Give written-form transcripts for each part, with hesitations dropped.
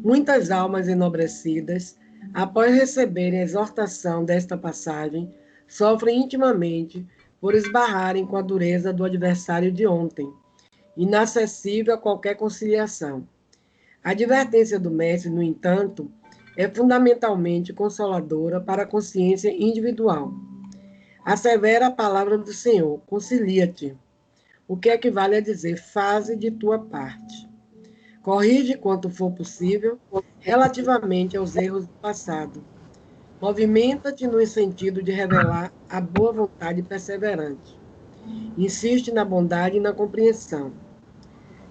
Muitas almas enobrecidas, após receberem a exortação desta passagem, sofrem intimamente por esbarrarem com a dureza do adversário de ontem, inacessível a qualquer conciliação. A advertência do mestre, no entanto, é fundamentalmente consoladora para a consciência individual. Assevera a palavra do Senhor, concilia-te, o que equivale a dizer, faze de tua parte. Corrige quanto for possível relativamente aos erros do passado. Movimenta-te no sentido de revelar a boa vontade perseverante. Insiste na bondade e na compreensão.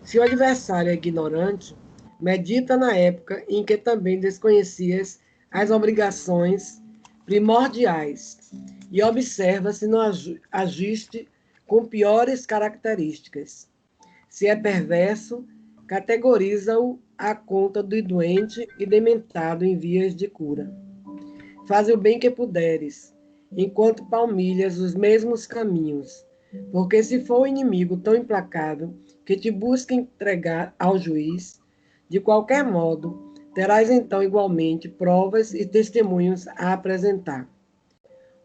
Se o adversário é ignorante, medita na época em que também desconhecias as obrigações primordiais e observa se não agiste com piores características. Se é perverso, categoriza-o à conta do doente e dementado em vias de cura. Faze o bem que puderes, enquanto palmilhas os mesmos caminhos, porque se for o inimigo tão implacável que te busca entregar ao juiz, de qualquer modo, terás então igualmente provas e testemunhos a apresentar.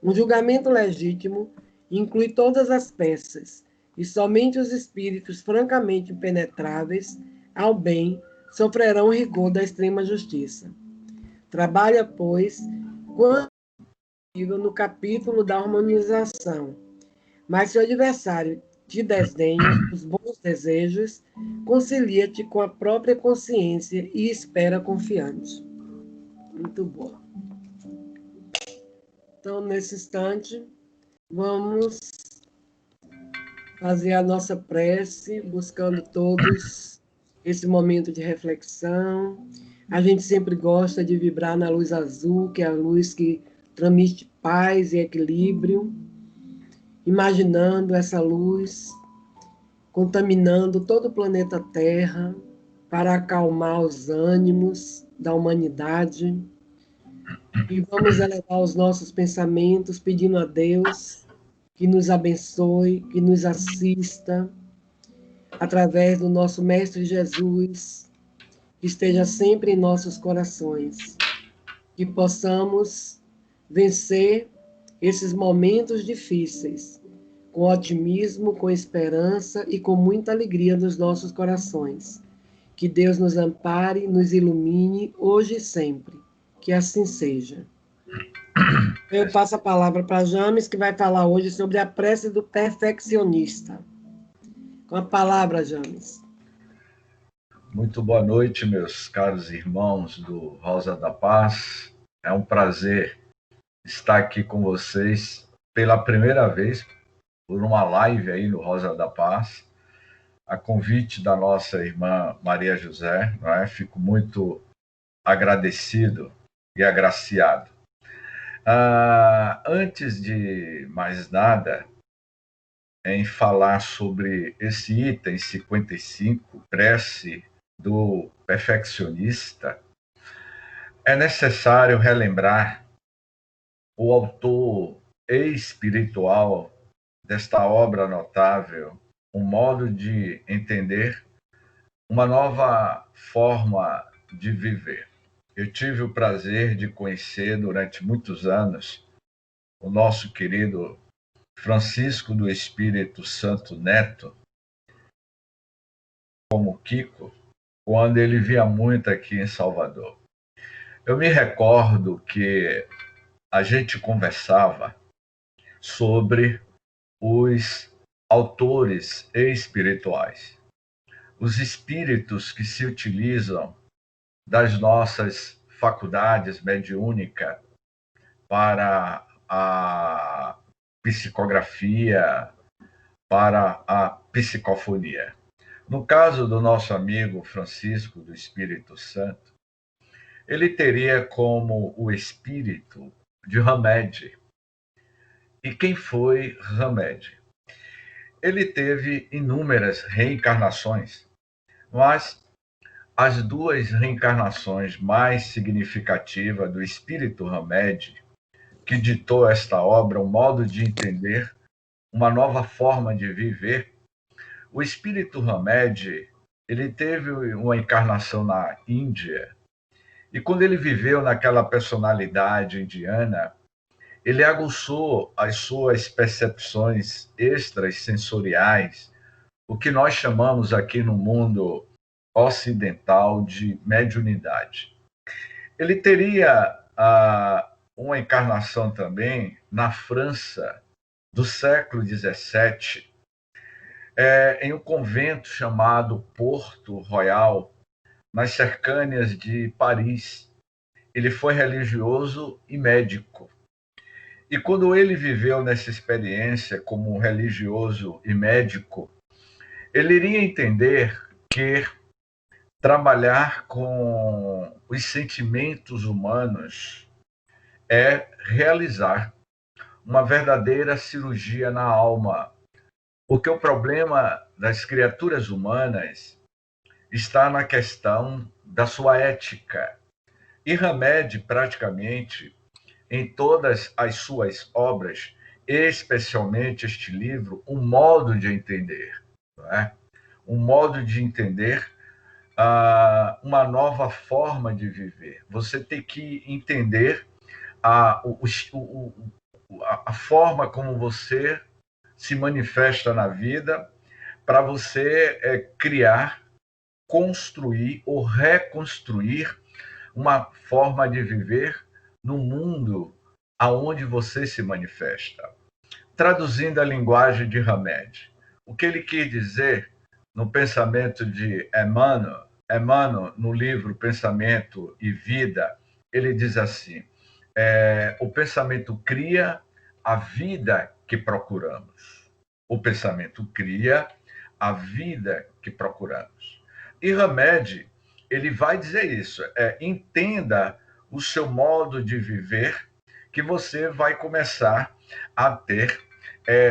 Um julgamento legítimo inclui todas as peças, e somente os espíritos francamente impenetráveis ao bem sofrerão o rigor da extrema justiça. Trabalha, pois, quanto possível no capítulo da harmonização, mas se o adversário te desdenha os bons desejos, concilia-te com a própria consciência e espera confiante. Muito boa. Então, nesse instante, vamos fazer a nossa prece, buscando todos esse momento de reflexão. A gente sempre gosta de vibrar na luz azul, que é a luz que transmite paz e equilíbrio, imaginando essa luz contaminando todo o planeta Terra para acalmar os ânimos da humanidade. E vamos elevar os nossos pensamentos pedindo a Deus que nos abençoe, que nos assista, através do nosso Mestre Jesus, que esteja sempre em nossos corações, que possamos vencer esses momentos difíceis, com otimismo, com esperança e com muita alegria nos nossos corações. Que Deus nos ampare, nos ilumine, hoje e sempre. Que assim seja. Eu passo a palavra para James, que vai falar hoje sobre a prece do perfeccionista. Com a palavra, James. Muito boa noite, meus caros irmãos do Rosa da Paz. É um prazer estar aqui com vocês pela primeira vez por uma live aí no Rosa da Paz, a convite da nossa irmã Maria José, não é? Fico muito agradecido e agraciado. Antes de mais nada, em falar sobre esse item 55, prece do perfeccionista, é necessário relembrar o autor espiritual desta obra notável, um modo de entender uma nova forma de viver. Eu tive o prazer de conhecer durante muitos anos o nosso querido Francisco do Espírito Santo Neto, como Kiko, quando ele via muito aqui em Salvador. Eu me recordo que a gente conversava sobre os autores espirituais, os espíritos que se utilizam das nossas faculdades mediúnicas para a psicografia, para a psicofonia. No caso do nosso amigo Francisco do Espírito Santo, ele teria como o espírito de Hamed. E quem foi Hamed? Ele teve inúmeras reencarnações, mas as duas reencarnações mais significativas do espírito Hamed, que ditou esta obra, um modo de entender, uma nova forma de viver, o espírito Hamed, ele teve uma encarnação na Índia, E quando ele viveu naquela personalidade indiana, ele aguçou as suas percepções extrasensoriais, o que nós chamamos aqui no mundo ocidental de mediunidade. Ele teria uma encarnação também na França do século XVII, em um convento chamado Porto Royal, nas cercânias de Paris. Ele foi religioso e médico. E quando ele viveu nessa experiência como religioso e médico, ele iria entender que trabalhar com os sentimentos humanos é realizar uma verdadeira cirurgia na alma. Porque o problema das criaturas humanas está na questão da sua ética. E Hamed, praticamente, em todas as suas obras, especialmente este livro, um modo de entender, não é? Um modo de entender uma nova forma de viver. Você tem que entender a forma como você se manifesta na vida para você criar, construir ou reconstruir uma forma de viver no mundo aonde você se manifesta. Traduzindo a linguagem de Hamed, o que ele quis dizer no pensamento de Emmanuel, no livro Pensamento e Vida, ele diz assim: o pensamento cria a vida que procuramos. O pensamento cria a vida que procuramos. E Hamed, ele vai dizer isso, entenda o seu modo de viver, que você vai começar a ter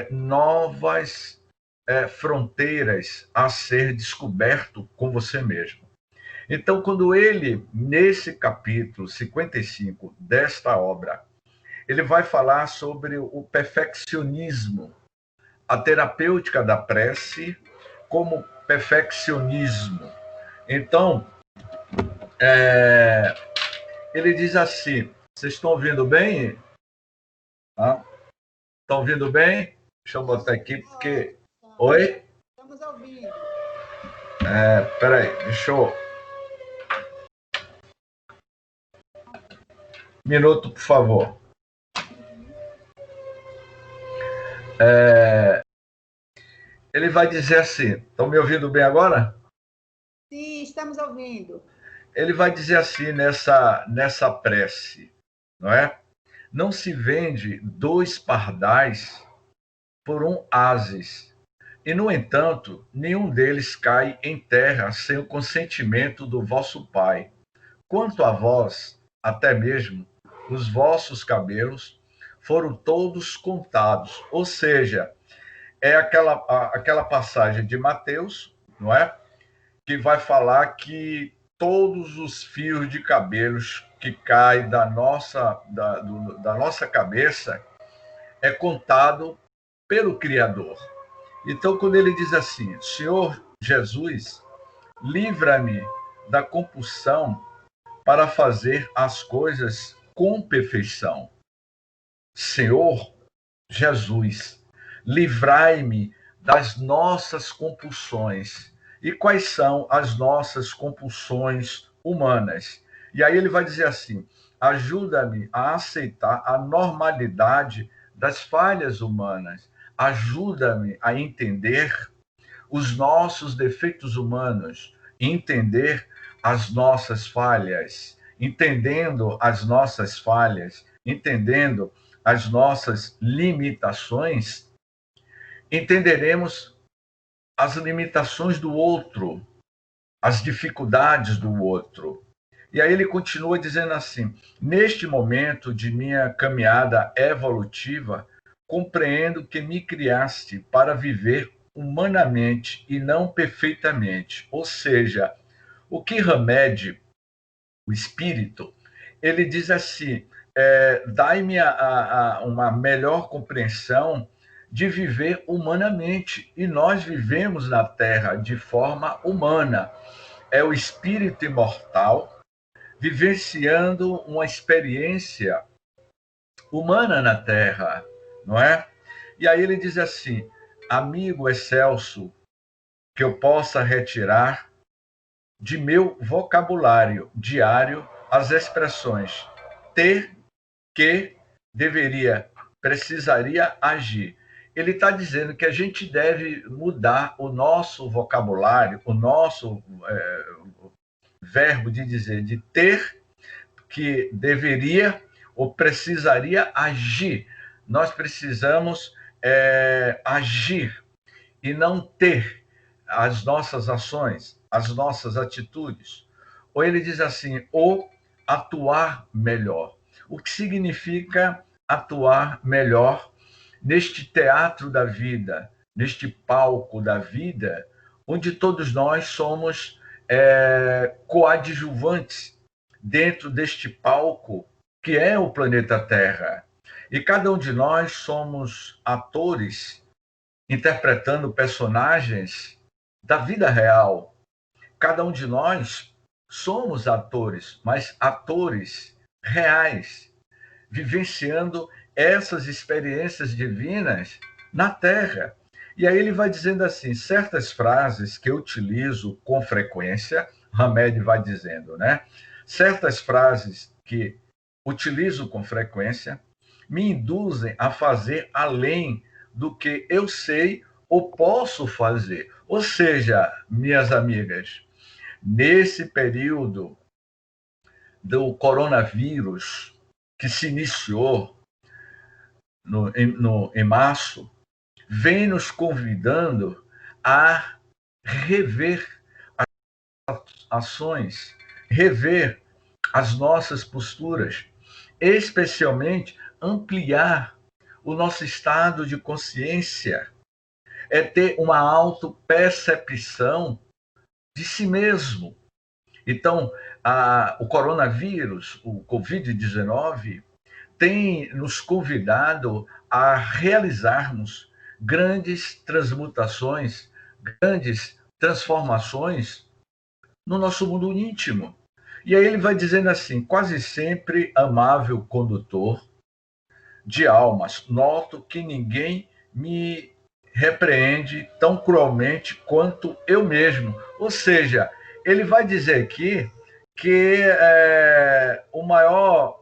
novas fronteiras a ser descoberto com você mesmo. Então, quando ele, nesse capítulo 55 desta obra, ele vai falar sobre o perfeccionismo, a terapêutica da prece como perfeccionismo. Então, ele diz assim, vocês estão ouvindo bem? Estão ouvindo bem? Deixa eu botar aqui, porque... Oi? Estamos ouvindo. Peraí, deixa eu... Minuto, por favor. Ele vai dizer assim, estão me ouvindo bem agora? Sim, estamos ouvindo. Ele vai dizer assim nessa prece, não é? Não se vende 2 pardais por um ases, e, no entanto, nenhum deles cai em terra sem o consentimento do vosso Pai. Quanto a vós, até mesmo, os vossos cabelos foram todos contados. Ou seja, é aquela passagem de Mateus, não é? Que vai falar que todos os fios de cabelos que caem da nossa cabeça é contado pelo Criador. Então, quando ele diz assim, Senhor Jesus, livra-me da compulsão para fazer as coisas com perfeição. Senhor Jesus, livrai-me das nossas compulsões. E quais são as nossas compulsões humanas? E aí ele vai dizer assim, ajuda-me a aceitar a normalidade das falhas humanas. Ajuda-me a entender os nossos defeitos humanos, entender as nossas falhas, entendendo as nossas falhas, entendendo as nossas limitações, entenderemos as limitações do outro, as dificuldades do outro. E aí ele continua dizendo assim, neste momento de minha caminhada evolutiva, compreendo que me criaste para viver humanamente e não perfeitamente. Ou seja, o que Hamed, o espírito, ele diz assim, dai-me uma melhor compreensão de viver humanamente. E nós vivemos na Terra de forma humana. É o espírito imortal vivenciando uma experiência humana na Terra, não é? E aí ele diz assim: amigo excelso, que eu possa retirar de meu vocabulário diário as expressões ter, que, deveria, precisaria, agir. Ele está dizendo que a gente deve mudar o nosso vocabulário, o nosso verbo de dizer, de ter, que deveria ou precisaria agir. Nós precisamos agir e não ter as nossas ações, as nossas atitudes. Ou ele diz assim, ou atuar melhor. O que significa atuar melhor neste teatro da vida, neste palco da vida, onde todos nós somos coadjuvantes dentro deste palco que é o planeta Terra. E cada um de nós somos atores interpretando personagens da vida real. Cada um de nós somos atores, mas atores reais, vivenciando essas experiências divinas na Terra. E aí ele vai dizendo assim, certas frases que eu utilizo com frequência, Hamed vai dizendo, né? Certas frases que utilizo com frequência me induzem a fazer além do que eu sei ou posso fazer. Ou seja, minhas amigas, nesse período do coronavírus que se iniciou em março, vem nos convidando a rever as ações, rever as nossas posturas, especialmente ampliar o nosso estado de consciência, é ter uma autopercepção de si mesmo. Então, o coronavírus, o Covid-19, tem nos convidado a realizarmos grandes transmutações, grandes transformações no nosso mundo íntimo. E aí ele vai dizendo assim, quase sempre amável condutor de almas, noto que ninguém me repreende tão cruelmente quanto eu mesmo. Ou seja, ele vai dizer aqui que o maior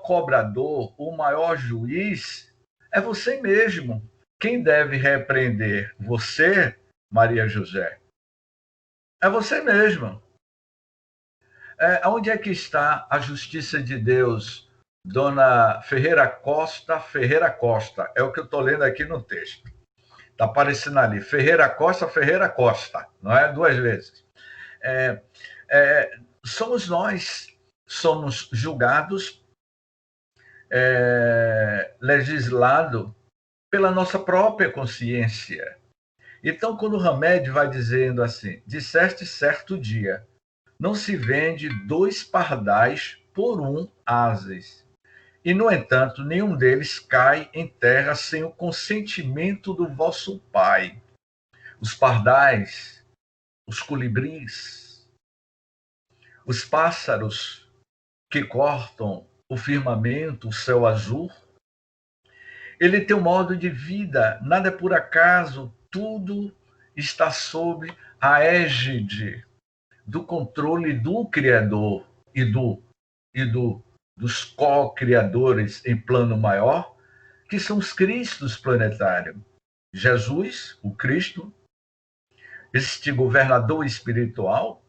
cobrador, o maior juiz é você mesmo. Quem deve repreender você, Maria José, é você mesmo. Onde é que está a justiça de Deus, Dona Ferreira Costa? Ferreira Costa, é o que eu estou lendo aqui no texto. Está aparecendo ali, Ferreira Costa, não é? 2 vezes. Somos nós, somos julgados, legislado pela nossa própria consciência. Então, quando o Hamed vai dizendo assim, disseste certo dia, não se vende 2 pardais por 1 ases. E, no entanto, nenhum deles cai em terra sem o consentimento do vosso Pai. Os pardais, os colibris, os pássaros que cortam o firmamento, o céu azul, ele tem um modo de vida, nada é por acaso, tudo está sob a égide do controle do Criador e dos co-criadores em plano maior, que são os Cristos planetários. Jesus, o Cristo, este governador espiritual,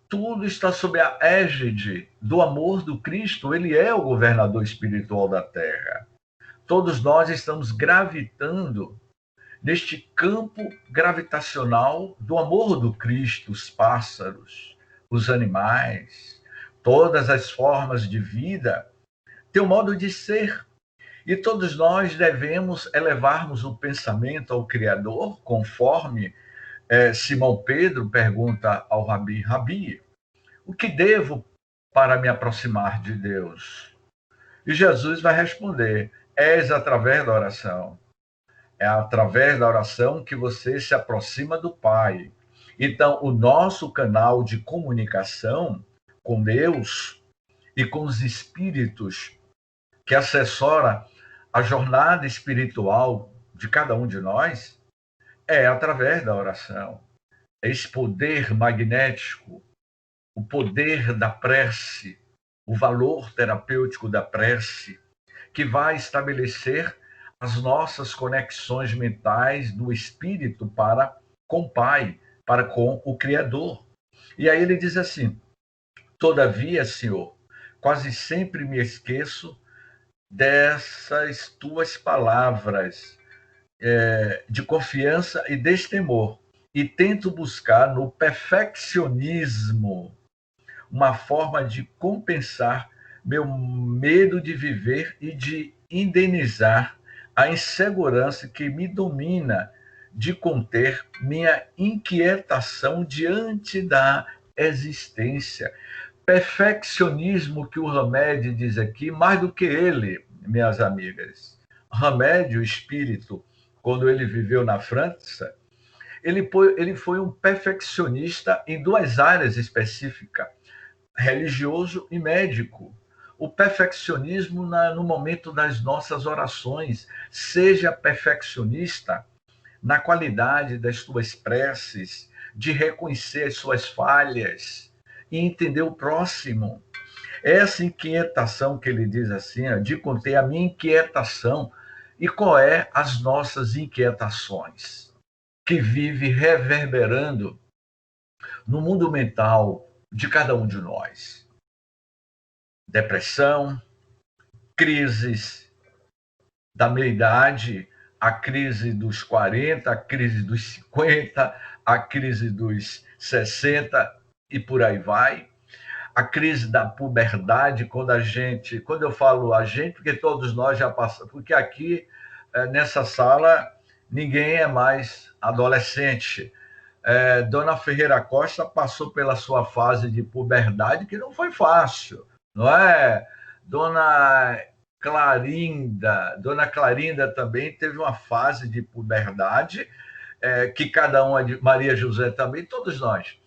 tudo está sob a égide do amor do Cristo, ele é o governador espiritual da Terra. Todos nós estamos gravitando neste campo gravitacional do amor do Cristo, os pássaros, os animais, todas as formas de vida, têm um modo de ser. E todos nós devemos elevarmos o pensamento ao Criador, conforme Simão Pedro pergunta ao Rabi, Rabi, o que devo para me aproximar de Deus? E Jesus vai responder, és através da oração. É através da oração que você se aproxima do Pai. Então, o nosso canal de comunicação com Deus e com os espíritos que assessora a jornada espiritual de cada um de nós é através da oração. É esse poder magnético, o poder da prece, o valor terapêutico da prece, que vai estabelecer as nossas conexões mentais do espírito para com o Pai, para com o Criador. E aí ele diz assim: todavia, Senhor, quase sempre me esqueço dessas tuas palavras de confiança e destemor, e tento buscar no perfeccionismo uma forma de compensar meu medo de viver e de indenizar a insegurança que me domina, de conter minha inquietação diante da existência. Perfeccionismo que o Hamed diz aqui, mais do que ele, minhas amigas. Hamed, o espírito, quando ele viveu na França, ele foi um perfeccionista em duas áreas específicas, religioso e médico. O perfeccionismo no momento das nossas orações. Seja perfeccionista na qualidade das tuas preces, de reconhecer as suas falhas e entender o próximo. Essa inquietação que ele diz assim, de conter a minha inquietação. E qual é as nossas inquietações? Que vive reverberando no mundo mental de cada um de nós. Depressão, crises da meia-idade, a crise dos 40, a crise dos 50, a crise dos 60 e por aí vai. A crise da puberdade, quando eu falo a gente, porque todos nós já passamos, porque aqui nessa sala ninguém é mais adolescente. Dona Ferreira Costa passou pela sua fase de puberdade, que não foi fácil, não é? Dona Clarinda também teve uma fase de puberdade, que cada uma, Maria José também, todos nós,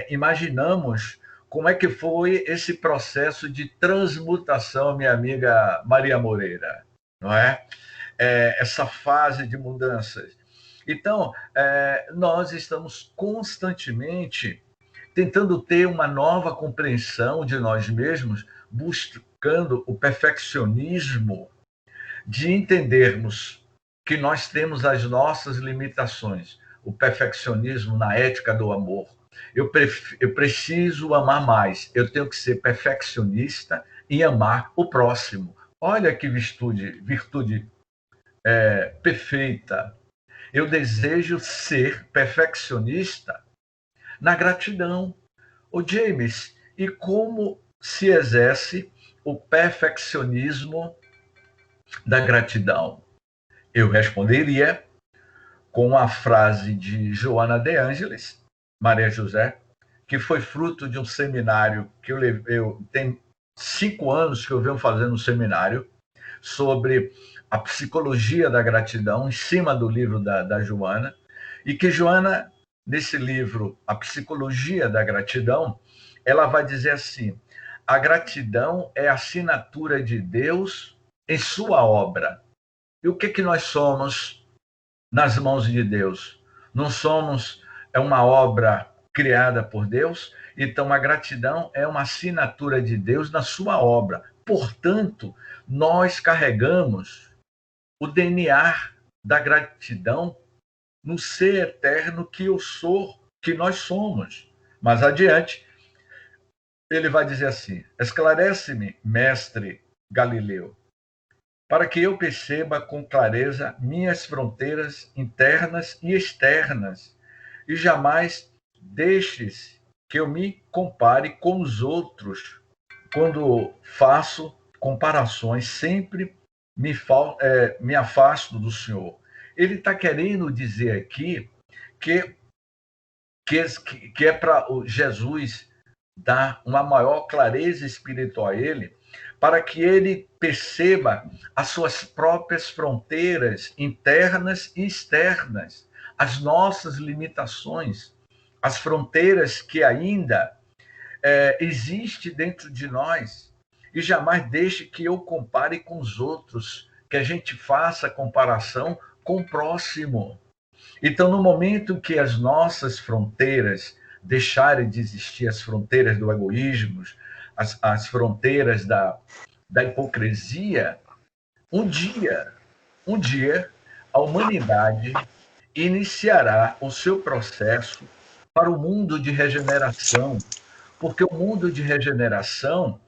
imaginamos como é que foi esse processo de transmutação, minha amiga Maria Moreira, não é? Essa fase de mudanças. Então, nós estamos constantemente tentando ter uma nova compreensão de nós mesmos, buscando o perfeccionismo de entendermos que nós temos as nossas limitações. O perfeccionismo na ética do amor. Eu preciso amar mais. Eu tenho que ser perfeccionista e amar o próximo. Olha que virtude perfeita. Eu desejo ser perfeccionista na gratidão. Ô James, e como se exerce o perfeccionismo da gratidão? Eu responderia com a frase de Joana de Ângeles, Maria José, que foi fruto de um seminário que eu tenho 5 anos que eu venho fazendo um seminário sobre a psicologia da gratidão, em cima do livro da Joana, e que Joana, nesse livro, A Psicologia da Gratidão, ela vai dizer assim: a gratidão é a assinatura de Deus em sua obra. E o que nós somos nas mãos de Deus? Não somos uma obra criada por Deus? Então, a gratidão é uma assinatura de Deus na sua obra. Portanto, nós carregamos o DNA da gratidão no ser eterno que eu sou, que nós somos. Mais adiante, ele vai dizer assim: esclarece-me, mestre Galileu, para que eu perceba com clareza minhas fronteiras internas e externas, e jamais deixes que eu me compare com os outros. Quando faço comparações, sempre me afasto do Senhor. Ele está querendo dizer aqui que é para Jesus dar uma maior clareza espiritual a ele, para que ele perceba as suas próprias fronteiras internas e externas, as nossas limitações, as fronteiras que ainda existe dentro de nós, e jamais deixe que eu compare com os outros, que a gente faça comparação com o próximo. Então, no momento que as nossas fronteiras deixarem de existir, as fronteiras do egoísmo, as fronteiras da hipocrisia, um dia, a humanidade iniciará o seu processo para o mundo de regeneração, porque o mundo de regeneração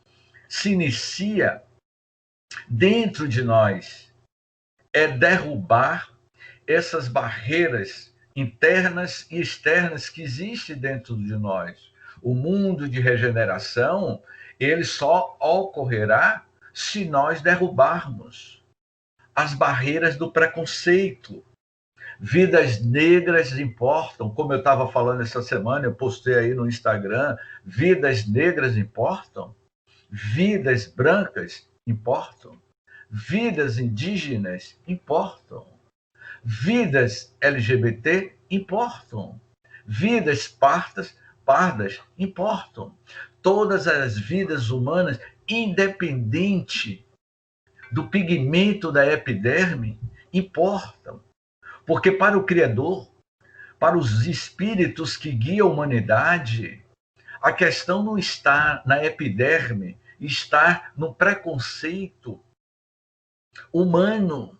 se inicia dentro de nós, é derrubar essas barreiras internas e externas que existem dentro de nós. O mundo de regeneração, ele só ocorrerá se nós derrubarmos as barreiras do preconceito. Vidas negras importam, como eu estava falando essa semana, eu postei aí no Instagram, vidas negras importam, vidas brancas importam, vidas indígenas importam, vidas LGBT importam, vidas pardas importam. Todas as vidas humanas, independente do pigmento da epiderme, importam. Porque para o Criador, para os espíritos que guiam a humanidade, a questão não está na epiderme, está no preconceito humano.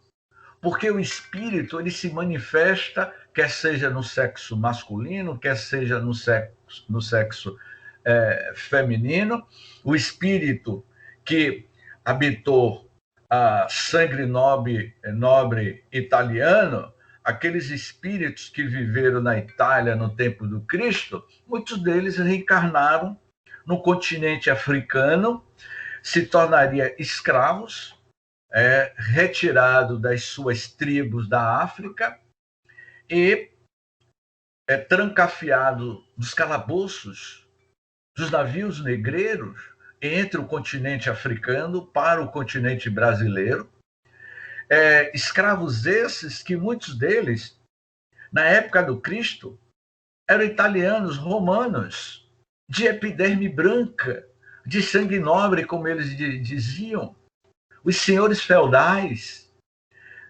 Porque o espírito, ele se manifesta, quer seja no sexo masculino, quer seja no sexo feminino. O espírito que habitou a sangue nobre italiano, aqueles espíritos que viveram na Itália no tempo do Cristo, muitos deles reencarnaram no continente africano, se tornariam escravos, retirado das suas tribos da África e trancafiado nos calabouços dos navios negreiros entre o continente africano para o continente brasileiro. Escravos esses que muitos deles, na época do Cristo, eram italianos, romanos, de epiderme branca, de sangue nobre, como eles diziam. Os senhores feudais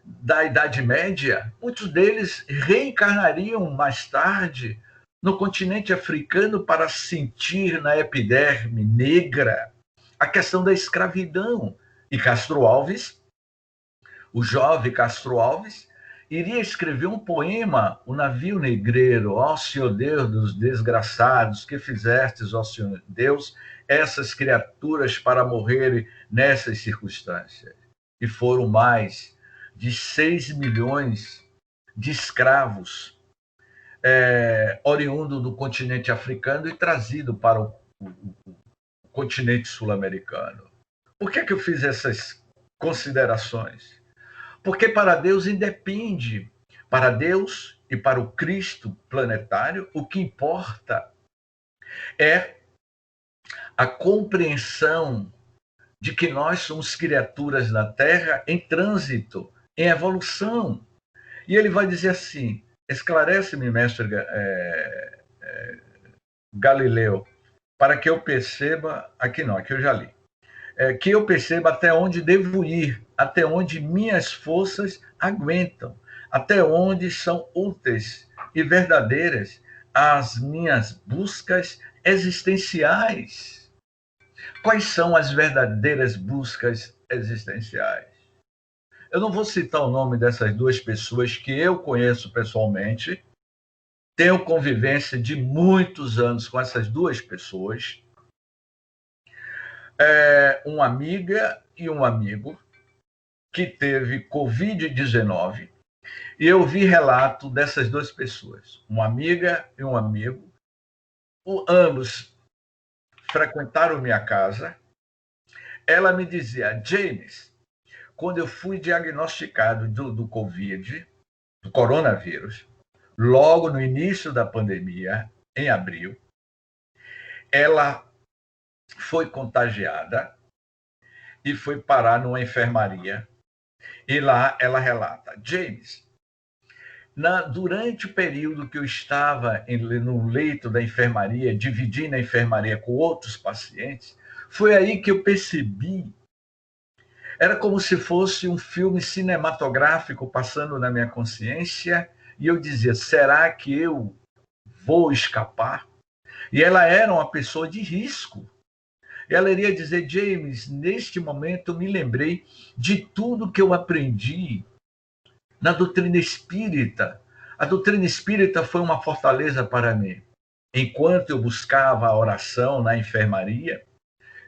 da Idade Média, muitos deles reencarnariam mais tarde no continente africano para sentir na epiderme negra a questão da escravidão. E Castro Alves, o jovem Castro Alves, iria escrever um poema, O Navio Negreiro. Ó Senhor Deus dos desgraçados, que fizestes, ó Senhor Deus, essas criaturas para morrerem nessas circunstâncias. E foram mais de 6 milhões de escravos oriundos do continente africano e trazido para o continente sul-americano. Por que eu fiz essas considerações? Porque para Deus independe, para Deus e para o Cristo planetário, o que importa é a compreensão de que nós somos criaturas na Terra em trânsito, em evolução. E ele vai dizer assim, esclarece-me, mestre Galileu, para que eu perceba, aqui eu já li, que eu perceba até onde devo ir, até onde minhas forças aguentam, até onde são úteis e verdadeiras as minhas buscas existenciais. Quais são as verdadeiras buscas existenciais? Eu não vou citar o nome dessas duas pessoas que eu conheço pessoalmente, tenho convivência de muitos anos com essas duas pessoas, uma amiga e um amigo que teve Covid-19, e eu vi relato dessas duas pessoas, uma amiga e um amigo, ambos frequentaram minha casa. Ela me dizia, James, quando eu fui diagnosticado do Covid, do coronavírus, logo no início da pandemia, em abril, ela foi contagiada e foi parar numa enfermaria. E lá ela relata, James, Durante o período que eu estava no leito da enfermaria, dividindo a enfermaria com outros pacientes, foi aí que eu percebi. Era como se fosse um filme cinematográfico passando na minha consciência, e eu dizia: será que eu vou escapar? E ela era uma pessoa de risco. Ela iria dizer: James, neste momento eu me lembrei de tudo que eu aprendi na doutrina espírita. A doutrina espírita foi uma fortaleza para mim. Enquanto eu buscava a oração na enfermaria,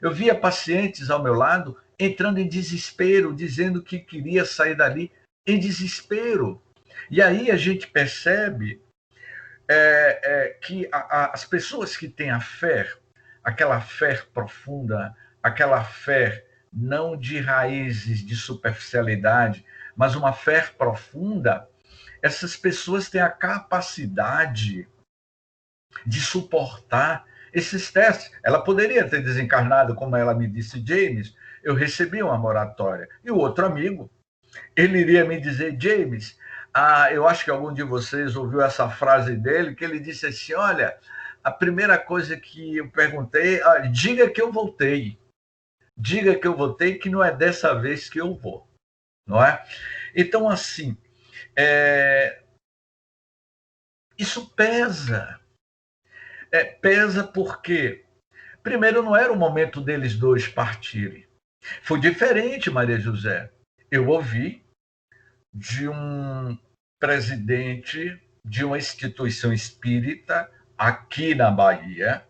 eu via pacientes ao meu lado entrando em desespero, dizendo que queria sair dali em desespero. E aí a gente percebe que as pessoas que têm a fé, aquela fé profunda, aquela fé não de raízes de superficialidade, mas uma fé profunda, essas pessoas têm a capacidade de suportar esses testes. Ela poderia ter desencarnado, como ela me disse: James, eu recebi uma moratória. E o outro amigo, ele iria me dizer: James, eu acho que algum de vocês ouviu essa frase dele, que ele disse assim: olha, a primeira coisa que eu perguntei, diga que eu voltei. Diga que eu voltei, que não é dessa vez que eu vou. Não é? Então, assim, isso pesa. Pesa porque, primeiro, não era o momento deles dois partirem. Foi diferente, Maria José. Eu ouvi de um presidente de uma instituição espírita aqui na Bahia.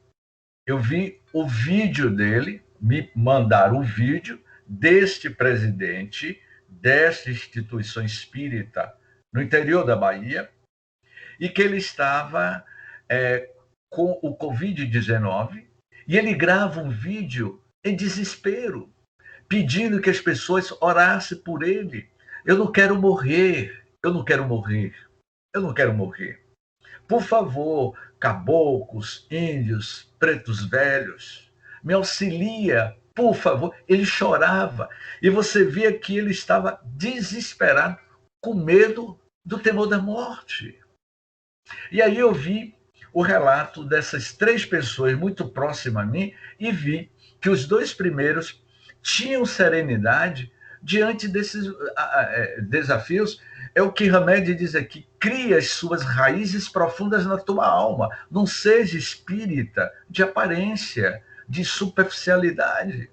Eu vi o vídeo dele, me mandaram o vídeo deste presidente desta instituição espírita no interior da Bahia, e que ele estava com o Covid-19, e ele grava um vídeo em desespero, pedindo que as pessoas orassem por ele. Eu não quero morrer, eu não quero morrer, eu não quero morrer. Por favor, caboclos, índios, pretos velhos, me auxilia, por favor. Ele chorava, e você via que ele estava desesperado, com medo do temor da morte. E aí eu vi o relato dessas três pessoas muito próximas a mim e vi que os dois primeiros tinham serenidade diante desses desafios. É o que Hamed diz aqui: cria as suas raízes profundas na tua alma. Não seja espírita de aparência, de superficialidade.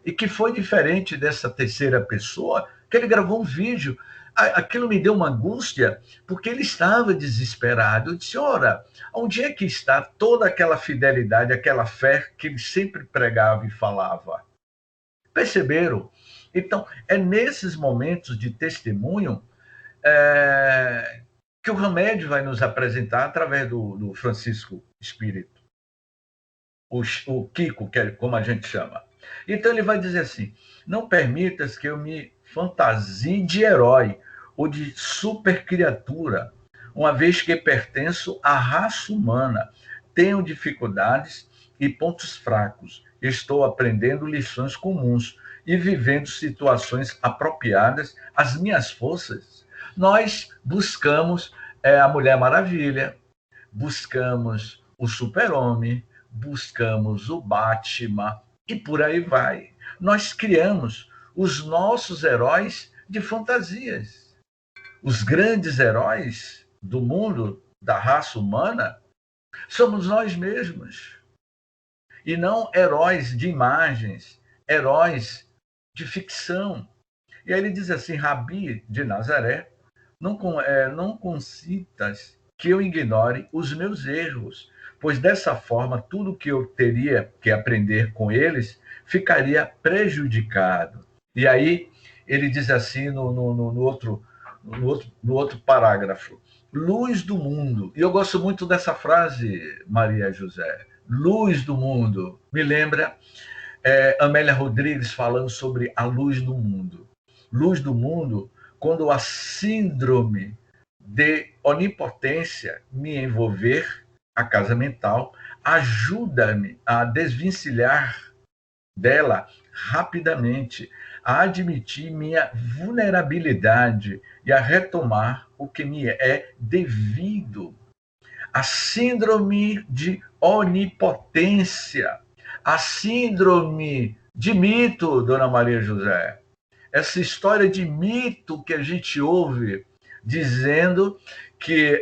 E que foi diferente dessa terceira pessoa, que ele gravou um vídeo. Aquilo me deu uma angústia, porque ele estava desesperado. Eu disse: ora, onde é que está toda aquela fidelidade, aquela fé que ele sempre pregava e falava? Perceberam? Então, é nesses momentos de testemunho que o Hamed vai nos apresentar através do Francisco Espírito, o Kiko, que é como a gente chama. Então ele vai dizer assim: não permitas que eu me fantasie de herói ou de supercriatura, uma vez que pertenço à raça humana, tenho dificuldades e pontos fracos, estou aprendendo lições comuns e vivendo situações apropriadas às minhas forças. Nós buscamos a Mulher Maravilha, buscamos o Super-Homem, buscamos o Batman e por aí vai. Nós criamos os nossos heróis de fantasias. Os grandes heróis do mundo, da raça humana, somos nós mesmos. E não heróis de imagens, heróis de ficção. E aí ele diz assim: Rabi de Nazaré, não consintas que eu ignore os meus erros, pois dessa forma tudo que eu teria que aprender com eles ficaria prejudicado. E aí ele diz assim no outro parágrafo: luz do mundo. E eu gosto muito dessa frase, Maria José. Luz do mundo. Me lembra Amélia Rodrigues falando sobre a luz do mundo. Luz do mundo, quando a síndrome de onipotência me envolver, a casa mental, ajuda-me a desvencilhar dela, rapidamente, a admitir minha vulnerabilidade e a retomar o que me é devido. A síndrome de onipotência, a síndrome de mito, Dona Maria José. Essa história de mito que a gente ouve dizendo que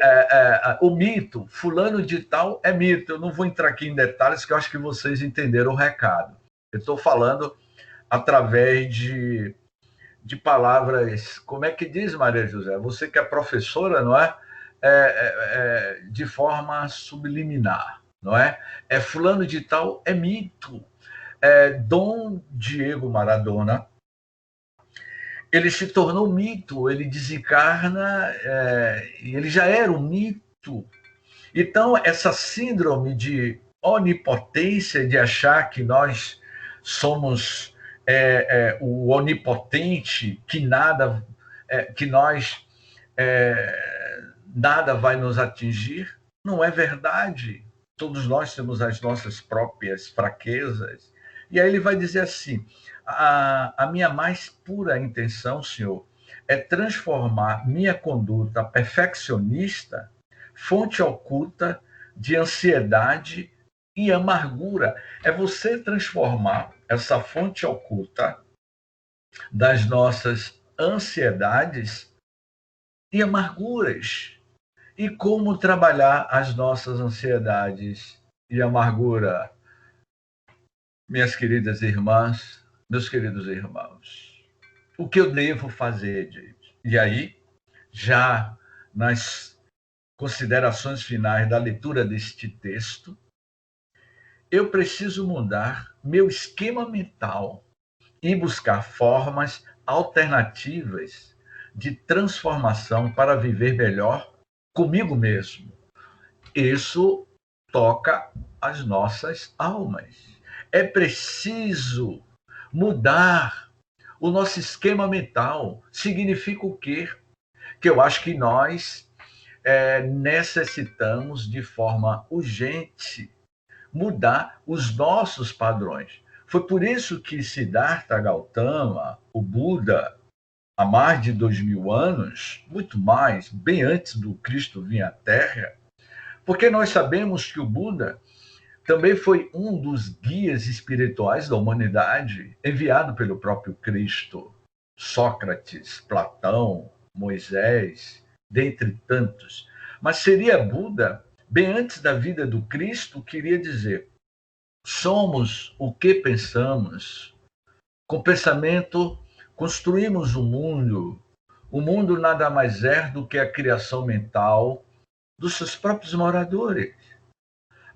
o mito, fulano de tal é mito. Eu não vou entrar aqui em detalhes, que eu acho que vocês entenderam o recado. Eu estou falando através de palavras, como é que diz, Maria José? Você que é professora, não é? De forma subliminar, não é? Fulano de tal é mito. Dom Diego Maradona, ele se tornou mito, ele desencarna, e ele já era um mito. Então, essa síndrome de onipotência, de achar que nós somos o onipotente, que nada, que nós nada vai nos atingir, não é verdade. Todos nós temos as nossas próprias fraquezas. E aí ele vai dizer assim: a minha mais pura intenção, Senhor, é transformar minha conduta perfeccionista, fonte oculta de ansiedade e amargura. É você transformar essa fonte oculta das nossas ansiedades e amarguras. E como trabalhar as nossas ansiedades e amargura, minhas queridas irmãs, meus queridos irmãos? O que eu devo fazer, gente? E aí, já nas considerações finais da leitura deste texto, eu preciso mudar meu esquema mental e buscar formas alternativas de transformação para viver melhor comigo mesmo. Isso toca as nossas almas. É preciso mudar o nosso esquema mental. Significa o quê? Que eu acho que nós necessitamos, de forma urgente, mudar os nossos padrões. Foi por isso que Siddhartha Gautama, o Buda, há mais de 2000 anos, muito mais, bem antes do Cristo vir à Terra, porque nós sabemos que o Buda também foi um dos guias espirituais da humanidade, enviado pelo próprio Cristo. Sócrates, Platão, Moisés, dentre tantos. Mas seria Buda, bem antes da vida do Cristo, queria dizer: somos o que pensamos. Com pensamento, construímos o mundo. O mundo nada mais é do que a criação mental dos seus próprios moradores.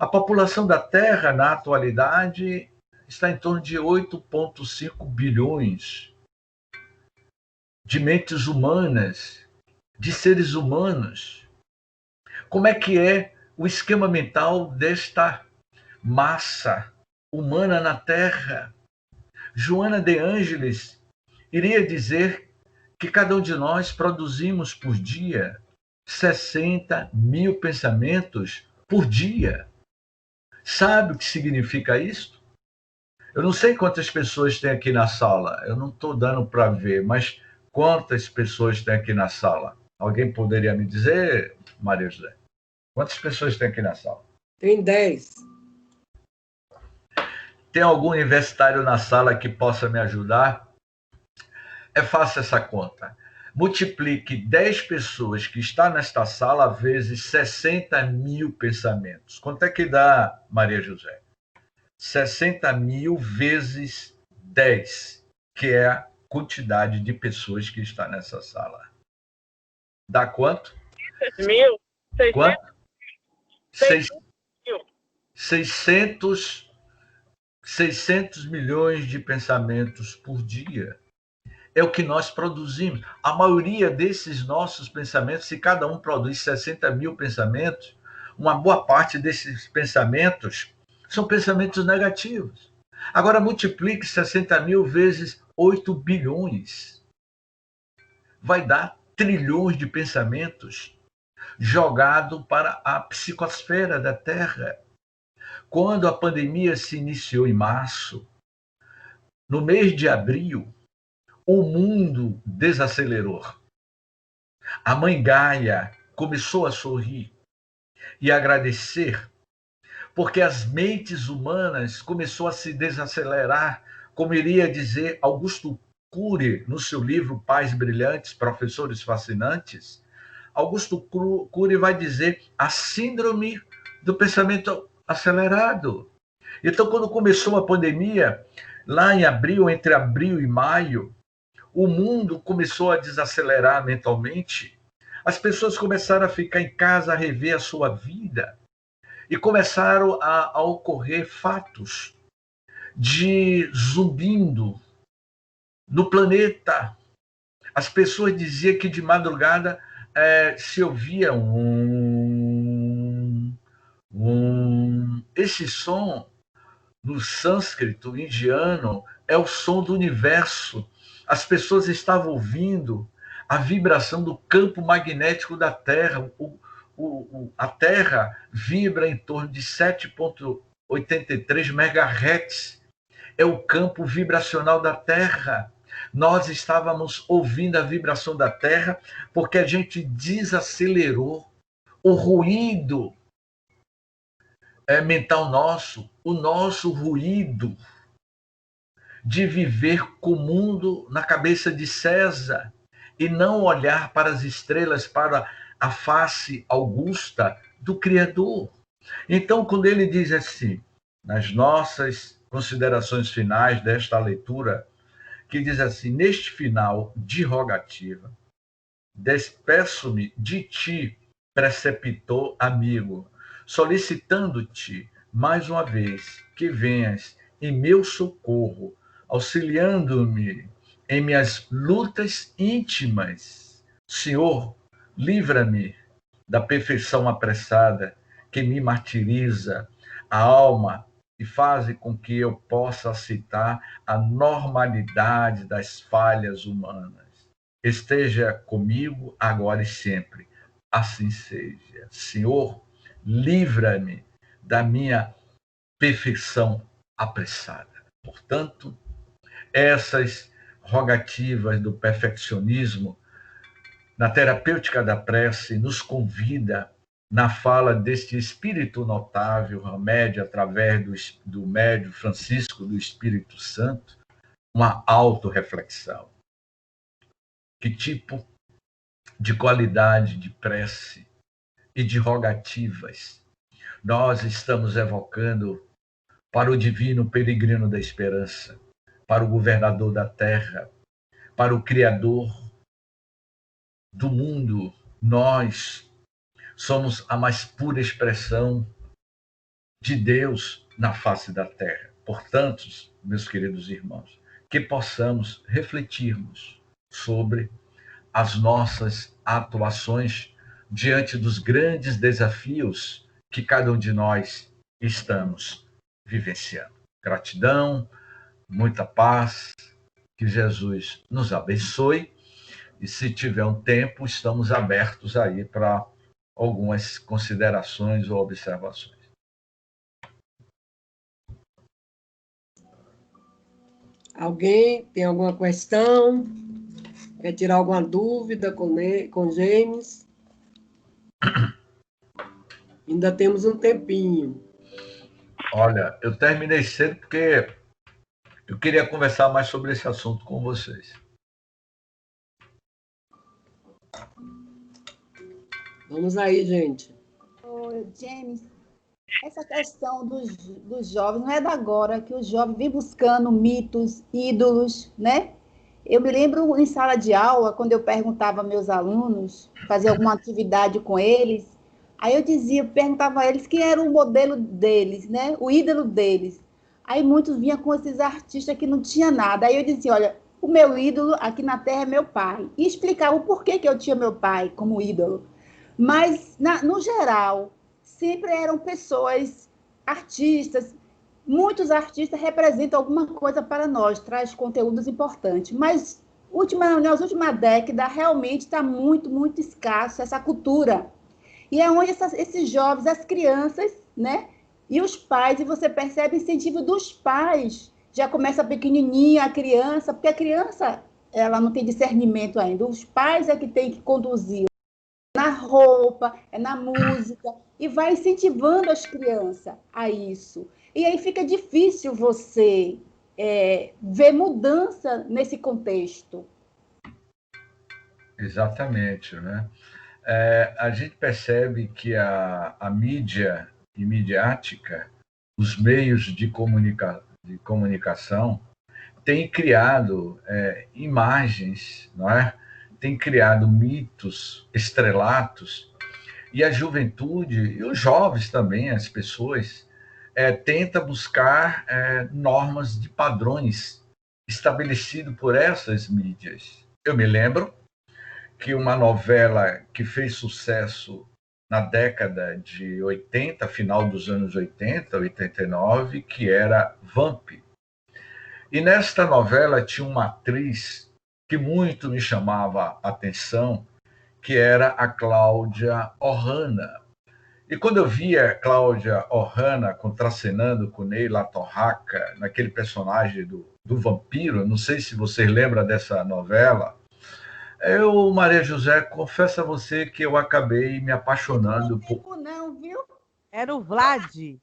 A população da Terra, na atualidade, está em torno de 8,5 bilhões de mentes humanas, de seres humanos. Como é que é o esquema mental desta massa humana na Terra? Joana de Ângeles iria dizer que cada um de nós produzimos por dia 60 mil pensamentos por dia. Sabe o que significa isso? Eu não sei quantas pessoas tem aqui na sala, eu não estou dando para ver, mas quantas pessoas tem aqui na sala? Alguém poderia me dizer, Maria José? Quantas pessoas tem aqui na sala? Tem 10. Tem algum universitário na sala que possa me ajudar? É fácil essa conta. Multiplique 10 pessoas que estão nesta sala vezes 60 mil pensamentos. Quanto é que dá, Maria José? 60 mil vezes 10, que é a quantidade de pessoas que está nessa sala. Dá quanto? 600 mil? Quanto? 600 mil. 600 milhões de pensamentos por dia. É o que nós produzimos. A maioria desses nossos pensamentos, se cada um produz 60 mil pensamentos, uma boa parte desses pensamentos são pensamentos negativos. Agora, multiplique 60 mil vezes 8 bilhões. Vai dar trilhões de pensamentos jogados para a psicosfera da Terra. Quando a pandemia se iniciou em março, no mês de abril, o mundo desacelerou. A mãe Gaia começou a sorrir e agradecer, porque as mentes humanas começou a se desacelerar, como iria dizer Augusto Cury no seu livro Pais Brilhantes, Professores Fascinantes. Augusto Cury vai dizer a síndrome do pensamento acelerado. Então, quando começou a pandemia, lá em abril, entre abril e maio, o mundo começou a desacelerar mentalmente. As pessoas começaram a ficar em casa, a rever a sua vida. E começaram a ocorrer fatos de zumbindo no planeta. As pessoas diziam que de madrugada se ouvia esse som, no sânscrito indiano, é o som do universo. As pessoas estavam ouvindo a vibração do campo magnético da Terra. A Terra vibra em torno de 7,83 MHz. É o campo vibracional da Terra. Nós estávamos ouvindo a vibração da Terra porque a gente desacelerou o ruído mental nosso, o nosso ruído de viver com o mundo na cabeça de César e não olhar para as estrelas, para a face augusta do Criador. Então, quando ele diz assim, nas nossas considerações finais desta leitura, que diz assim, neste final de rogativa, despeço-me de ti, preceptor amigo, solicitando-te, mais uma vez, que venhas em meu socorro, auxiliando-me em minhas lutas íntimas. Senhor, livra-me da perfeição apressada que me martiriza a alma e faz com que eu possa aceitar a normalidade das falhas humanas. Esteja comigo agora e sempre. Assim seja. Senhor, livra-me da minha perfeição apressada. Portanto, essas rogativas do perfeccionismo na terapêutica da prece nos convida, na fala deste espírito notável, remédio através do médium Francisco do Espírito Santo, uma autorreflexão. Que tipo de qualidade de prece e de rogativas nós estamos evocando para o divino peregrino da esperança, para o governador da terra, para o Criador do mundo? Nós somos a mais pura expressão de Deus na face da terra. Portanto, meus queridos irmãos, que possamos refletirmos sobre as nossas atuações diante dos grandes desafios que cada um de nós estamos vivenciando. Gratidão, muita paz, que Jesus nos abençoe. E se tiver um tempo, estamos abertos aí para algumas considerações ou observações. Alguém tem alguma questão? Quer tirar alguma dúvida com James? Ainda temos um tempinho. Olha, eu terminei cedo porque eu queria conversar mais sobre esse assunto com vocês. Vamos aí, gente. James, essa questão dos jovens, não é da agora que os jovens vêm buscando mitos, ídolos, né? Eu me lembro em sala de aula, quando eu perguntava aos meus alunos, fazia alguma atividade com eles, aí perguntava a eles quem era o modelo deles, né? O ídolo deles. Aí muitos vinham com esses artistas que não tinha nada. Aí eu dizia, olha, o meu ídolo aqui na Terra é meu pai. E explicava o porquê que eu tinha meu pai como ídolo. Mas, no geral, sempre eram pessoas, artistas. Muitos artistas representam alguma coisa para nós, traz conteúdos importantes. Mas, nas últimas décadas, realmente está muito, muito escasso essa cultura. E é onde esses jovens, as crianças, né? E os pais, e você percebe o incentivo dos pais, já começa pequenininha a criança, porque a criança, ela não tem discernimento ainda. Os pais é que tem que conduzir na roupa, é na música, e vai incentivando as crianças a isso. E aí fica difícil você ver mudança nesse contexto. Exatamente, né? A gente percebe que a mídia midiática, os meios de comunicação, têm criado imagens, não é? Tem criado mitos, estrelatos, e a juventude, e os jovens também, as pessoas, tenta buscar normas de padrões estabelecidos por essas mídias. Eu me lembro que uma novela que fez sucesso na década de 80, final dos anos 80, 89, que era Vamp. E nesta novela tinha uma atriz que muito me chamava a atenção, que era a Cláudia Ohana. E quando eu via a Cláudia Ohana contracenando com Neila Torraca, naquele personagem do vampiro, não sei se vocês lembram dessa novela, Maria José, confesso a você que eu acabei me apaixonando por... Não, viu? Era o Vlad.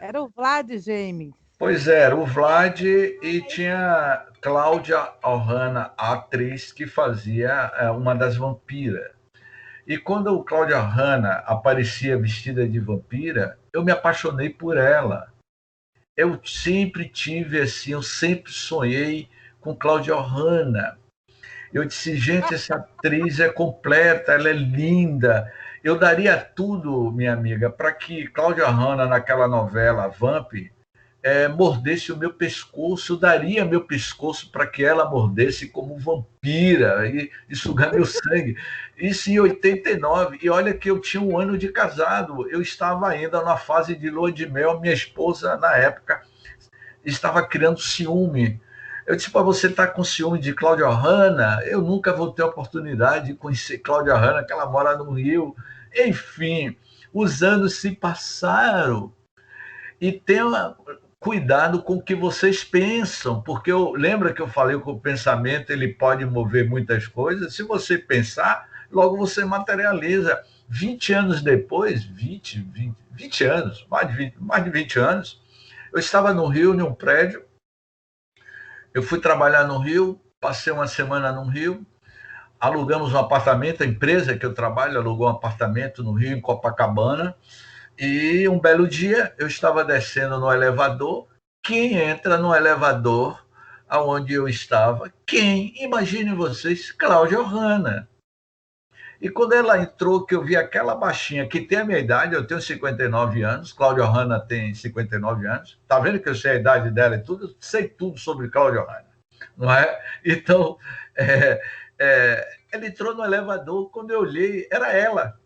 Era o Vlad, James. Pois era, o Vlad, e tinha Cláudia Ohana, a atriz que fazia uma das vampiras. E quando a Cláudia Ohana aparecia vestida de vampira, eu me apaixonei por ela. Eu sempre tive assim, eu sempre sonhei com Cláudia Ohana. Eu disse, gente, essa atriz é completa, ela é linda. Eu daria tudo, minha amiga, para que Cláudia Ohana, naquela novela Vamp, mordesse o meu pescoço. Eu daria meu pescoço para que ela mordesse como vampira e sugar meu sangue. Isso em 89. E olha que eu tinha 1 ano de casado. Eu estava ainda na fase de lua de mel. Minha esposa, na época, estava criando ciúme. Eu disse, para você estar com ciúme de Cláudia Ohana, eu nunca vou ter a oportunidade de conhecer Cláudia Ohana, que ela mora no Rio. Enfim, os anos se passaram. E tenha cuidado com o que vocês pensam, porque lembra que eu falei que o pensamento ele pode mover muitas coisas? Se você pensar, logo você materializa. 20 anos depois, 20 anos, mais de 20 anos, eu estava no Rio, em um prédio. Eu fui trabalhar no Rio, passei uma semana no Rio, alugamos um apartamento, a empresa que eu trabalho alugou um apartamento no Rio, em Copacabana, e um belo dia eu estava descendo no elevador. Quem entra no elevador aonde eu estava? Quem? Imaginem vocês, Cláudia Ohana. E quando ela entrou, que eu vi aquela baixinha, que tem a minha idade, eu tenho 59 anos, Cláudia Ohana tem 59 anos, tá vendo que eu sei a idade dela e tudo? Sei tudo sobre Cláudia Ohana, não é? Então, ela entrou no elevador, quando eu olhei, era ela.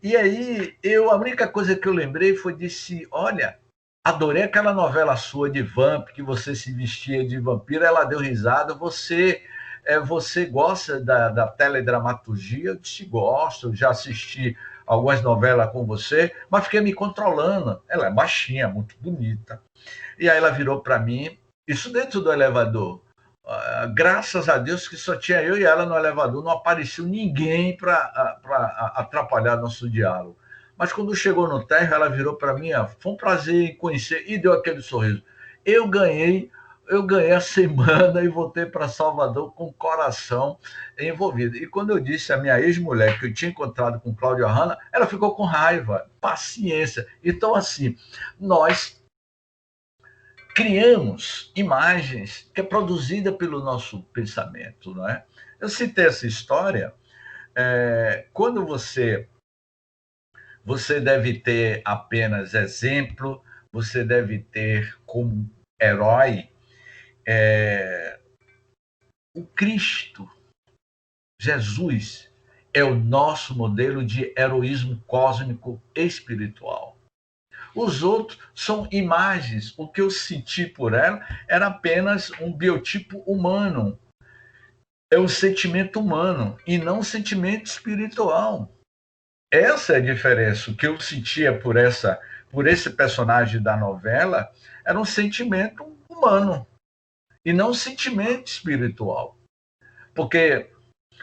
E aí, a única coisa que eu lembrei foi disse, olha, adorei aquela novela sua de Vamp, que você se vestia de vampiro. Ela deu risada, você gosta da teledramaturgia? Eu disse, gosto, já assisti algumas novelas com você, mas fiquei me controlando. Ela é baixinha, muito bonita. E aí ela virou para mim, isso dentro do elevador. Graças a Deus que só tinha eu e ela no elevador, não apareceu ninguém para atrapalhar nosso diálogo. Mas quando chegou no térreo, ela virou para mim, foi um prazer em conhecer, e deu aquele sorriso. Eu ganhei a semana e voltei para Salvador com o coração envolvido. E quando eu disse à minha ex-mulher que eu tinha encontrado com Cláudia Ohana, ela ficou com raiva, paciência. Então, assim, nós criamos imagens que é produzida pelo nosso pensamento, não é? Eu citei essa história. Quando você deve ter apenas exemplo, você deve ter como herói o Cristo. Jesus é o nosso modelo de heroísmo cósmico espiritual. Os outros são imagens. O que eu senti por ela era apenas um biotipo humano. É um sentimento humano e não um sentimento espiritual. Essa é a diferença. O que eu sentia por esse personagem da novela era um sentimento humano e não sentimento espiritual. Porque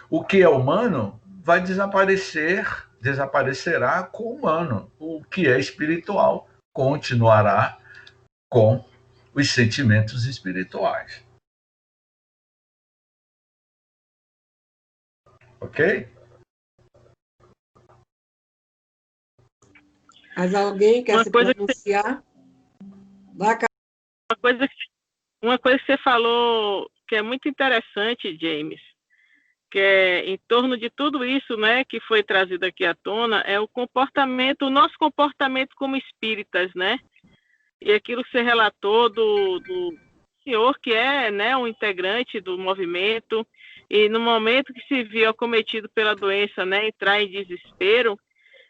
o que é humano vai desaparecerá com o humano. O que é espiritual continuará com os sentimentos espirituais. Ok? Mas alguém quer Uma se coisa pronunciar? Vai, Uma coisa que você falou que é muito interessante, James, que é em torno de tudo isso, né, que foi trazido aqui à tona, é o comportamento, o nosso comportamento como espíritas, né? E aquilo que você relatou do senhor que é, né, um integrante do movimento, e no momento que se viu acometido pela doença, né, entrar em desespero,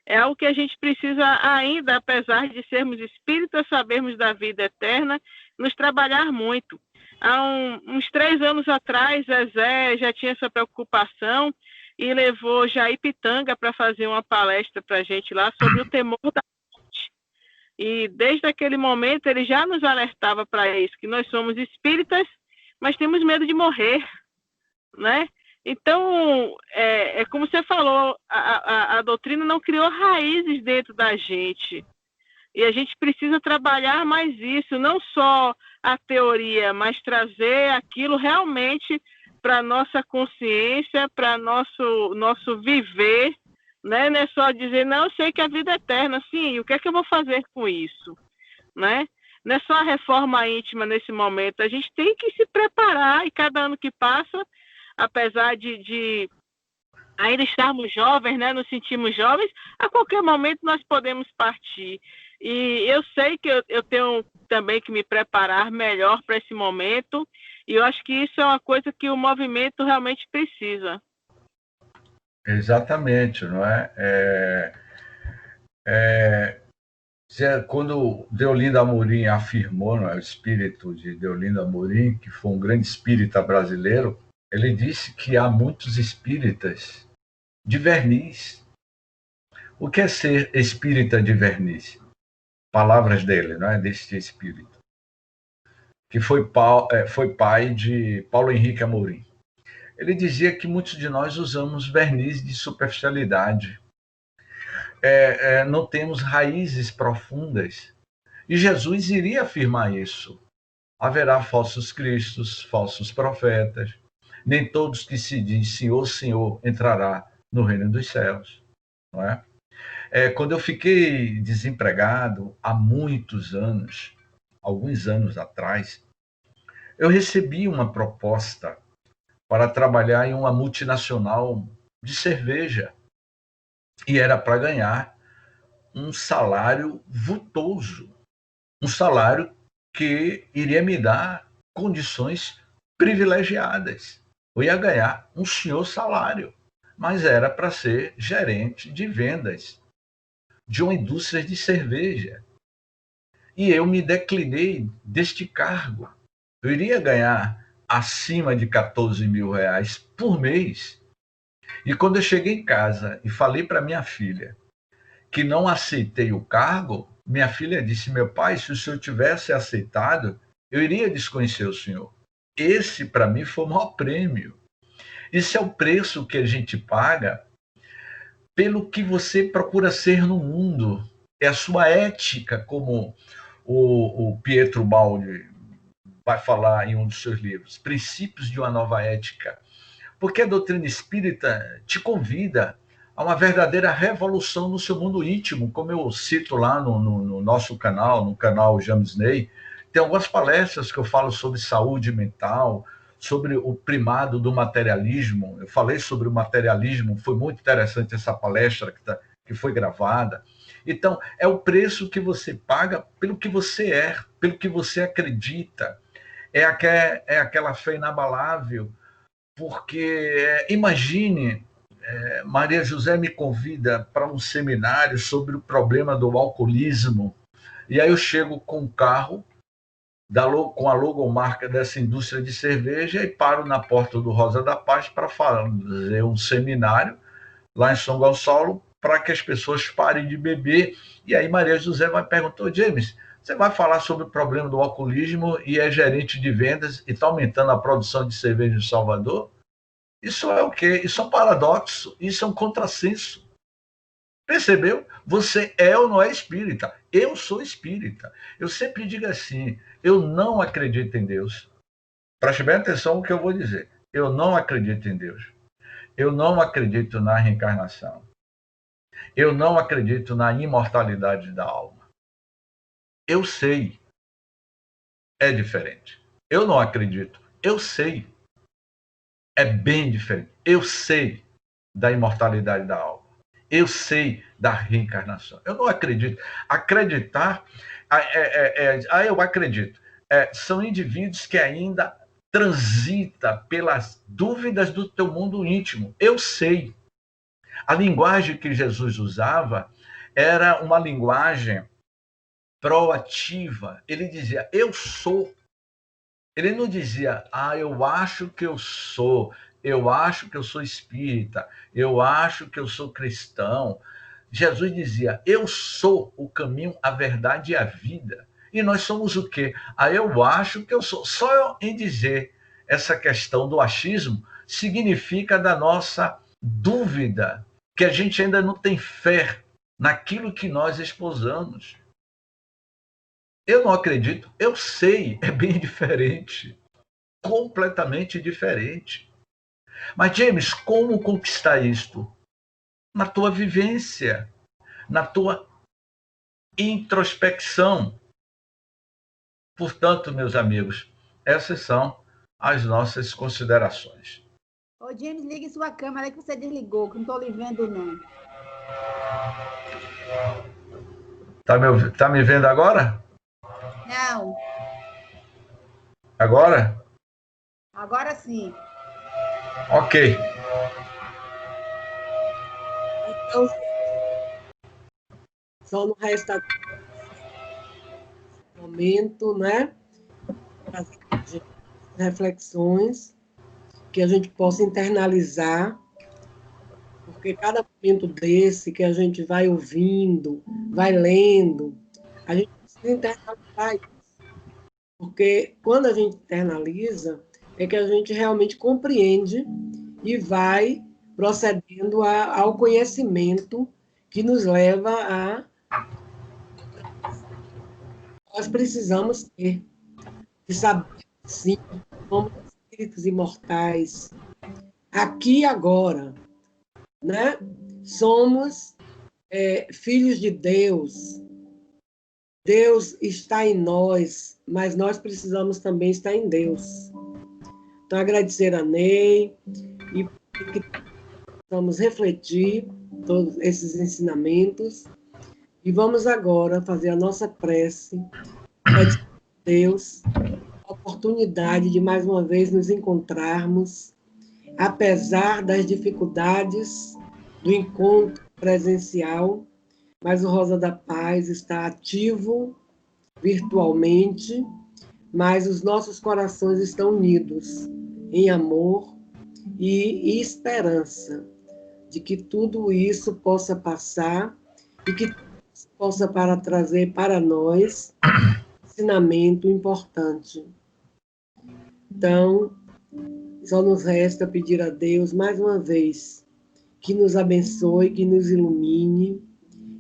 é algo que a gente precisa ainda, apesar de sermos espíritas, sabermos da vida eterna, nos trabalhar muito. Há uns 3 anos atrás, Zezé já tinha essa preocupação e levou Jair Pitanga para fazer uma palestra para a gente lá sobre o temor da morte. E desde aquele momento ele já nos alertava para isso, que nós somos espíritas, mas temos medo de morrer, né? Então, é como você falou, a doutrina não criou raízes dentro da gente. E a gente precisa trabalhar mais isso, não só a teoria, mas trazer aquilo realmente para a nossa consciência, para nosso viver, né? Não é só dizer, não, eu sei que a vida é eterna, sim, o que é que eu vou fazer com isso, né? Não é só a reforma íntima nesse momento, a gente tem que se preparar e cada ano que passa, apesar de ainda estarmos jovens, né, nos sentimos jovens, a qualquer momento nós podemos partir. E eu sei que eu tenho também que me preparar melhor para esse momento, e eu acho que isso é uma coisa que o movimento realmente precisa. Exatamente, não é? Quando Deolinda Amorim afirmou, não é, o espírito de Deolinda Amorim, que foi um grande espírita brasileiro, ele disse que há muitos espíritas de verniz. O que é ser espírita de verniz? Palavras dele, não é? Deste espírito, que foi pai de Paulo Henrique Amorim. Ele dizia que muitos de nós usamos verniz de superficialidade. Não temos raízes profundas. E Jesus iria afirmar isso. Haverá falsos cristos, falsos profetas. Nem todos que se diz Senhor, Senhor entrará no reino dos céus. Não é? Quando eu fiquei desempregado há muitos anos, alguns anos atrás, eu recebi uma proposta para trabalhar em uma multinacional de cerveja. E era para ganhar um salário vultoso, um salário que iria me dar condições privilegiadas. Eu ia ganhar um senhor salário, mas era para ser gerente de vendas de uma indústria de cerveja. E eu me declinei deste cargo. Eu iria ganhar acima de 14 mil reais por mês. E quando eu cheguei em casa e falei para minha filha que não aceitei o cargo, minha filha disse: meu pai, se o senhor tivesse aceitado, eu iria desconhecer o senhor. Esse, para mim, foi o maior prêmio. Esse é o preço que a gente paga pelo que você procura ser no mundo. É a sua ética, como o Pietro Baldi vai falar em um dos seus livros, Princípios de uma Nova Ética. Porque a doutrina espírita te convida a uma verdadeira revolução no seu mundo íntimo, como eu cito lá no nosso canal, no canal James Ney. Tem algumas palestras que eu falo sobre saúde mental, sobre o primado do materialismo. Eu falei sobre o materialismo, foi muito interessante essa palestra que foi gravada. Então, é o preço que você paga pelo que você é, pelo que você acredita. É aquela fé inabalável, porque imagine, Maria José me convida para um seminário sobre o problema do alcoolismo, e aí eu chego com um carro com a logomarca dessa indústria de cerveja e paro na porta do Rosa da Paz para fazer um seminário lá em São Gonçalo para que as pessoas parem de beber. E aí Maria José vai perguntar: James, Você vai falar sobre o problema do alcoolismo e é gerente de vendas e está aumentando a produção de cerveja em Salvador? Isso é o quê? Isso é um paradoxo, isso é um contrassenso. Percebeu? Você é ou não é espírita? Eu sou espírita. Eu sempre digo assim, eu não acredito em Deus. Preste bem atenção no que eu vou dizer. Eu não acredito em Deus. Eu não acredito na reencarnação. Eu não acredito na imortalidade da alma. Eu sei. É diferente. Eu não acredito. Eu sei. É bem diferente. Eu sei da imortalidade da alma. Eu sei da reencarnação. Eu não acredito. Acreditar, eu acredito. São indivíduos que ainda transitam pelas dúvidas do teu mundo íntimo. Eu sei. A linguagem que Jesus usava era uma linguagem proativa. Ele dizia, eu sou. Ele não dizia, eu acho que eu sou espírita, eu acho que eu sou cristão. Jesus dizia, eu sou o caminho, a verdade e a vida. E nós somos o quê? Eu acho que eu sou. Só em dizer essa questão do achismo significa da nossa dúvida, que a gente ainda não tem fé naquilo que nós esposamos. Eu não acredito, eu sei, é bem diferente. Completamente diferente. Mas, James, como conquistar isto? Na tua vivência, na tua introspecção. Portanto, meus amigos, essas são as nossas considerações. Ô, James, ligue sua câmera que você desligou, que não estou lhe vendo, não. Tá me vendo agora? Não. Agora? Agora sim. Ok. Então, só no resta momento, né? Fazer reflexões que a gente possa internalizar, porque cada momento desse que a gente vai ouvindo, vai lendo, a gente precisa internalizar isso. Porque quando a gente internaliza, é que a gente realmente compreende e vai procedendo ao conhecimento que nos leva a... Nós precisamos ter, de saber, sim, somos espíritos imortais, aqui e agora, né? Somos filhos de Deus. Deus está em nós, mas nós precisamos também estar em Deus. Então, agradecer a Ney e que vamos refletir todos esses ensinamentos e vamos agora fazer a nossa prece, pedir a Deus a oportunidade de mais uma vez nos encontrarmos, apesar das dificuldades do encontro presencial, mas o Rosa da Paz está ativo virtualmente, mas os nossos corações estão unidos em amor e esperança de que tudo isso possa passar e que possa trazer para nós um ensinamento importante. Então, só nos resta pedir a Deus, mais uma vez, que nos abençoe, que nos ilumine,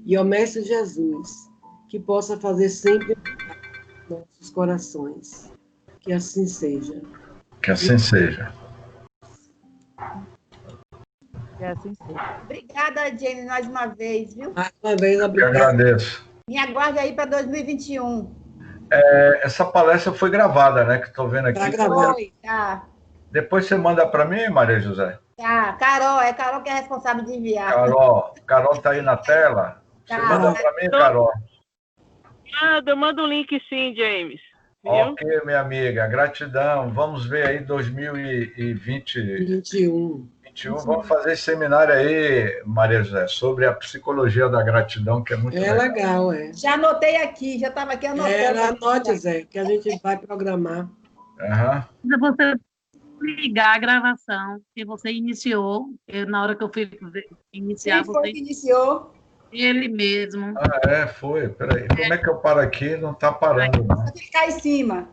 e ao Mestre Jesus, que possa fazer sempre nossos corações. Que assim seja. Que assim seja. Que assim seja. Obrigada, Jenny, mais uma vez, viu? Mais uma vez, Eu obrigada. agradeço. Me aguarde aí para 2021. Essa palestra foi gravada, né? Que estou vendo aqui. Tá gravado. Oi, tá. Depois você manda para mim, Maria José? Tá, Carol que é responsável de enviar. Carol está aí na tela? Você Tá. manda para mim, Carol? Eu mando o link sim, James. Viu? Ok, minha amiga, gratidão. Vamos ver aí 2021. 21. Vamos fazer esse seminário aí, Maria José, sobre a psicologia da gratidão, que é muito legal. Já anotei aqui, já estava aqui anotando. Anote, Zé, que a gente vai programar. Você ligar a gravação que você iniciou, na hora que eu fui iniciar... Quem foi que iniciou? Ele mesmo. Ah, foi. Peraí. Como é que eu paro aqui? Não está parando, não. Só clicar em cima.